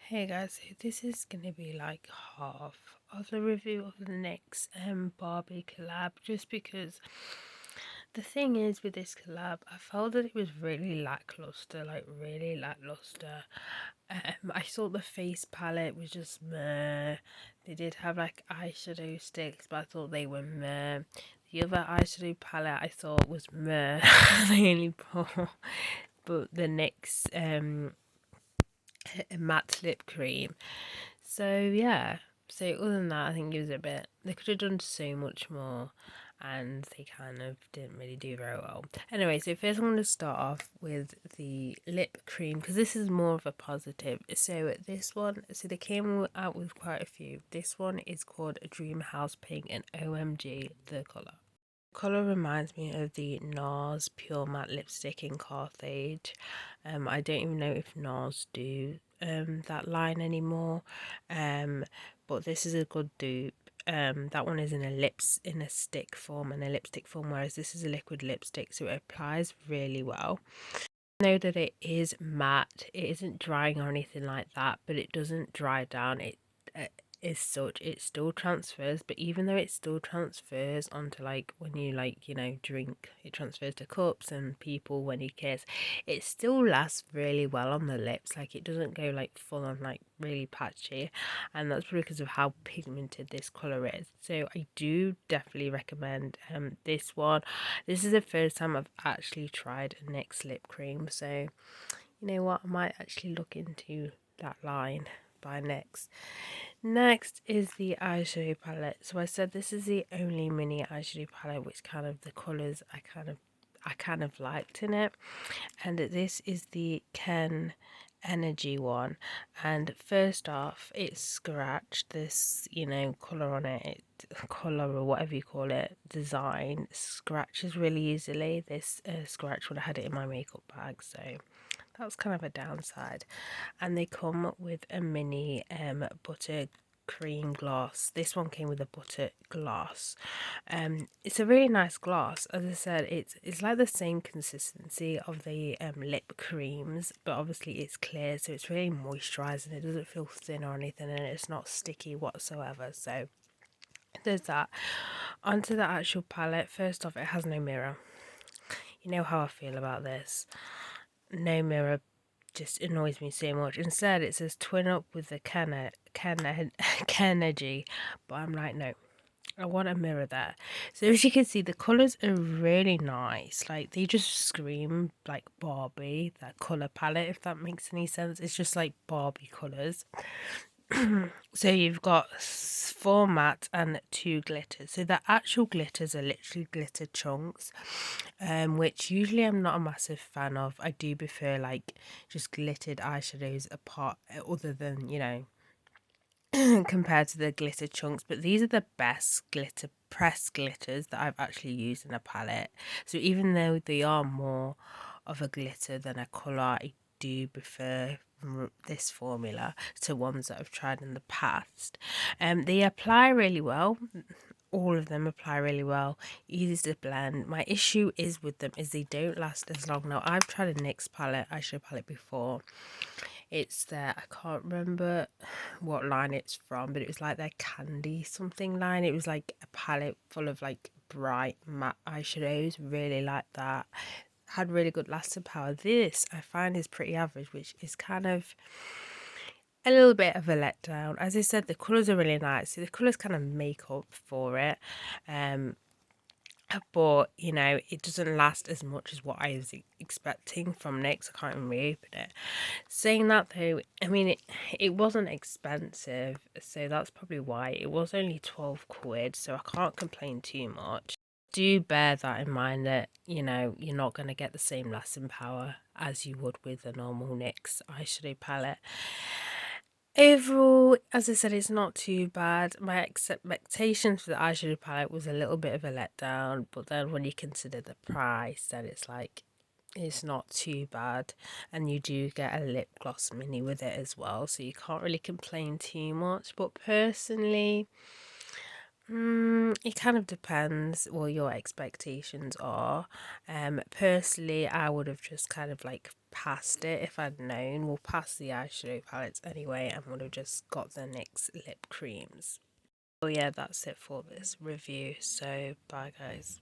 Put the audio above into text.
Hey guys, so this is gonna be like half of the review of the NYX Barbie collab, just because the thing is with this collab, I felt that it was really lackluster, like really lackluster. I thought the face palette was just meh. They did have like eyeshadow sticks, but I thought they were meh. The other eyeshadow palette I thought was meh, really poor. But the NYX matte lip cream. So yeah. So other than that, I think it was a bit. They could have done so much more, and they kind of didn't really do very well. Anyway, so first I'm going to start off with the lip cream because this is more of a positive. So this one, so they came out with quite a few. This one is called Dream House Pink, and OMG, the color. Colour reminds me of the NARS Pure Matte Lipstick in Carthage. I don't even know if NARS do that line anymore. But this is a good dupe. That one is in a stick form and a lipstick form, whereas this is a liquid lipstick, so it applies really well. Know that it is matte, it isn't drying or anything like that, but it doesn't dry down. It is such, it still transfers, but even though it still transfers onto, like, when you, like, drink, it transfers to cups and people when you kiss, it still lasts really well on the lips. Like, it doesn't go like full on like really patchy, and that's because of how pigmented this color is. So I do definitely recommend this one. This is the first time I've actually tried a NYX lip cream, so you know what, I might actually look into that line by NYX. Next is the eyeshadow palette. So I said this is the only mini eyeshadow palette which kind of the colours I kind of liked in it. And this is the Ken Energy one. And first off, it's scratched, this, colour on it, colour or whatever you call it, design scratches really easily. This scratch would have had it in my makeup bag, so that's kind of a downside. And they come with a mini butter cream gloss. This one came with a butter gloss. It's a really nice gloss. As I said, it's like the same consistency of the lip creams, but obviously it's clear, so it's really moisturizing. It doesn't feel thin or anything, and it's not sticky whatsoever. So there's that. Onto the actual palette. First off, it has no mirror. You know how I feel about this. No mirror just annoys me so much. Instead, it says twin up with the Kenergy, but I'm like, no, I want a mirror there. So as you can see, the colours are really nice. Like, they just scream like Barbie, that colour palette, if that makes any sense. It's just like Barbie colours. So you've got 4 matte and 2 glitters. So the actual glitters are literally glitter chunks, which usually I'm not a massive fan of. I do prefer like just glittered eyeshadows apart, other than, compared to the glitter chunks. But these are the best glitter pressed glitters that I've actually used in a palette. So even though they are more of a glitter than a colour, I do prefer this formula to ones that I've tried in the past. They apply really well. All of them apply really well, easy to blend. My issue is with them is they don't last as long. Now, I've tried a NYX palette, eyeshadow palette before. It's their, I can't remember what line it's from, but it was like their candy something line. It was like a palette full of like bright matte eyeshadows, really like that. Had really good lasting power. This I find is pretty average, which is kind of a little bit of a letdown. As I said, the colours are really nice, so the colours kind of make up for it. But it doesn't last as much as what I was expecting from NYX. I can't even reopen it. Saying that though, I mean, it wasn't expensive, so that's probably why. It was only 12 quid, so I can't complain too much. Do bear that in mind, that you're not going to get the same lasting power as you would with a normal NYX eyeshadow palette. Overall, as I said, it's not too bad. My expectations for the eyeshadow palette was a little bit of a letdown, but then when you consider the price, then it's like, it's not too bad. And you do get a lip gloss mini with it as well, so you can't really complain too much. But personally, it kind of depends what your expectations are. Personally, I would have just kind of like past it if I'd known. Well, past the eyeshadow palettes anyway, and would have just got the NYX lip creams. Oh yeah, that's it for this review. So bye guys.